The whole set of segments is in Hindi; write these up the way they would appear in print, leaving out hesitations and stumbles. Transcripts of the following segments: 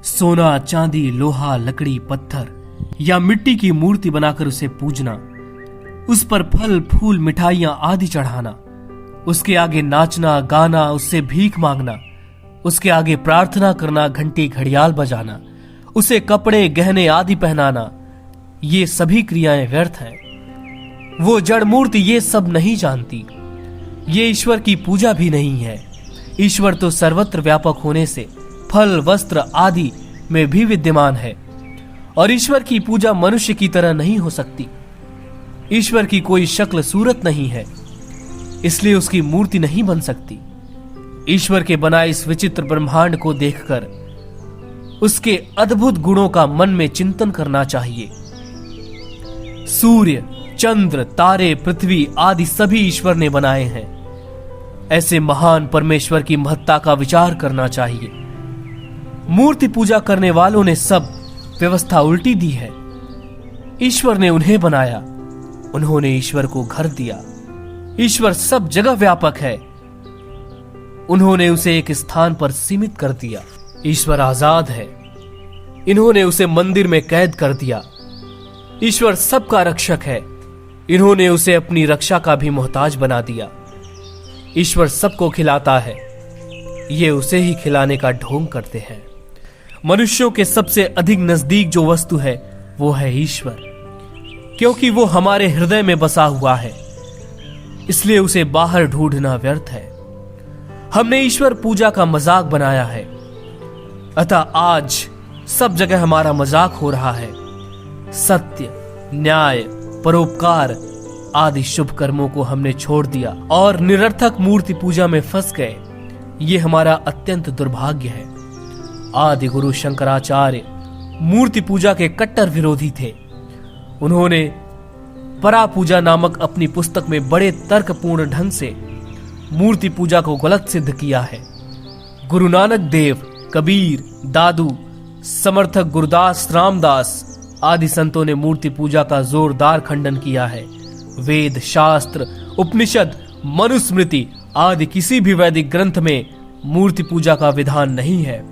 सोना, चांदी, लोहा, लकड़ी, पत्थर या मिट्टी की मूर्ति बनाकर उसे पूजना, उस पर फल फूल मिठाइयां आदि चढ़ाना, उसके आगे नाचना गाना, उससे भीख मांगना, उसके आगे प्रार्थना करना, घंटी घड़ियाल बजाना, उसे कपड़े गहने आदि पहनाना, ये सभी क्रियाएं व्यर्थ हैं। वो जड़ मूर्ति ये सब नहीं जानती। ये ईश्वर की पूजा भी नहीं है। ईश्वर तो सर्वत्र व्यापक होने से फल वस्त्र आदि में भी विद्यमान है और ईश्वर की पूजा मनुष्य की तरह नहीं हो सकती। ईश्वर की कोई शक्ल सूरत नहीं है, इसलिए उसकी मूर्ति नहीं बन सकती। ईश्वर के बनाए इस विचित्र ब्रह्मांड को देखकर उसके अद्भुत गुणों का मन में चिंतन करना चाहिए। सूर्य, चंद्र, तारे, पृथ्वी आदि सभी ईश्वर ने बनाए हैं। ऐसे महान परमेश्वर की महत्ता का विचार करना चाहिए। मूर्ति पूजा करने वालों ने सब व्यवस्था उल्टी दी है। ईश्वर ने उन्हें बनाया, उन्होंने ईश्वर को घर दिया। ईश्वर सब जगह व्यापक है, उन्होंने उसे एक स्थान पर सीमित कर दिया। ईश्वर आजाद है, इन्होंने उसे मंदिर में कैद कर दिया। ईश्वर सबका रक्षक है, इन्होंने उसे अपनी रक्षा का भी मोहताज बना दिया। ईश्वर सबको खिलाता है, ये उसे ही खिलाने का ढोंग करते हैं। मनुष्यों के सबसे अधिक नजदीक जो वस्तु है वो है ईश्वर, क्योंकि वो हमारे हृदय में बसा हुआ है, इसलिए उसे बाहर ढूंढना व्यर्थ है। हमने ईश्वर पूजा का मजाक बनाया है, अतः आज सब जगह हमारा मजाक हो रहा है। सत्य, न्याय, परोपकार आदि शुभ कर्मों को हमने छोड़ दिया और निरर्थक मूर्ति पूजा में फंस गए। ये हमारा अत्यंत दुर्भाग्य है। आदि गुरु शंकराचार्य मूर्ति पूजा के कट्टर विरोधी थे। उन्होंने परा पूजा नामक अपनी पुस्तक में बड़े तर्कपूर्ण ढंग से मूर्ति पूजा को गलत सिद्ध किया है। गुरु नानक देव, कबीर, दादू, समर्थक गुरुदास, रामदास आदि संतों ने मूर्ति पूजा का जोरदार खंडन किया है। वेद, शास्त्र, उपनिषद, मनुस्मृति आदि किसी भी वैदिक ग्रंथ में मूर्ति पूजा का विधान नहीं है।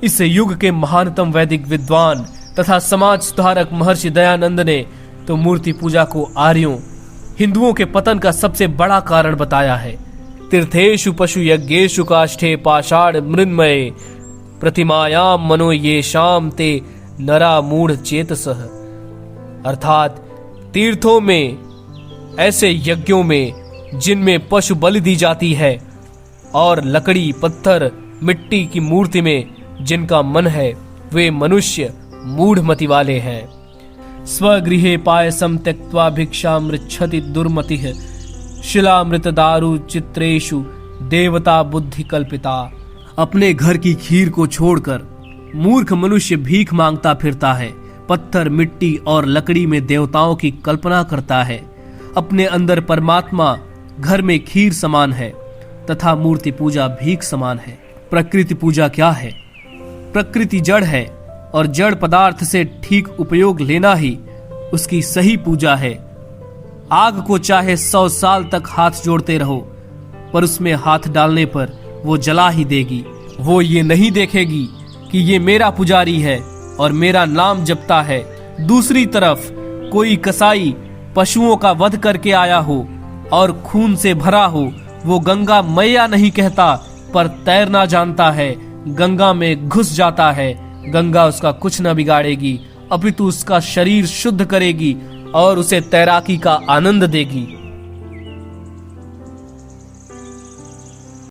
इस युग के महानतम वैदिक विद्वान तथा समाज सुधारक महर्षि दयानंद ने तो मूर्ति पूजा को आर्यों, हिंदुओं के पतन का सबसे बड़ा कारण बताया है। तीर्थेषु पशु यज्ञेषु काष्ठे पाषाण मृन्मये प्रतिमायाम मनो ये शाम ते नरा मूढ़ चेतसः। अर्थात तीर्थों में, ऐसे यज्ञों में जिनमें पशु बलि दी जाती है, और लकड़ी, पत्थर, मिट्टी की मूर्ति में जिनका मन है, वे मनुष्य मूढ़मति वाले हैं। स्वगृहे पायसम त्यक्त्वा भिक्षा मृच्छति दुर्मतिः शिलामृत दारु चित्रेषु देवता बुद्धि कल्पिता। अपने घर की खीर को छोड़कर मूर्ख मनुष्य भीख मांगता फिरता है, पत्थर, मिट्टी और लकड़ी में देवताओं की कल्पना करता है। अपने अंदर परमात्मा घर में खीर समान है तथा मूर्ति पूजा भीख समान है। प्रकृति पूजा क्या है? प्रकृति जड़ है और जड़ पदार्थ से ठीक उपयोग लेना ही उसकी सही पूजा है। आग को चाहे 100 साल तक हाथ जोड़ते रहो, पर उसमें हाथ डालने पर वो जला ही देगी। वो ये नहीं देखेगी कि ये मेरा पुजारी है और मेरा नाम जपता है। दूसरी तरफ कोई कसाई पशुओं का वध करके आया हो और खून से भरा हो, वो गंगा मैया नहीं कहता, पर तैरना जानता है। गंगा में घुस जाता है, गंगा उसका कुछ न बिगाड़ेगी, अपितु उसका शरीर शुद्ध करेगी और उसे तैराकी का आनंद देगी।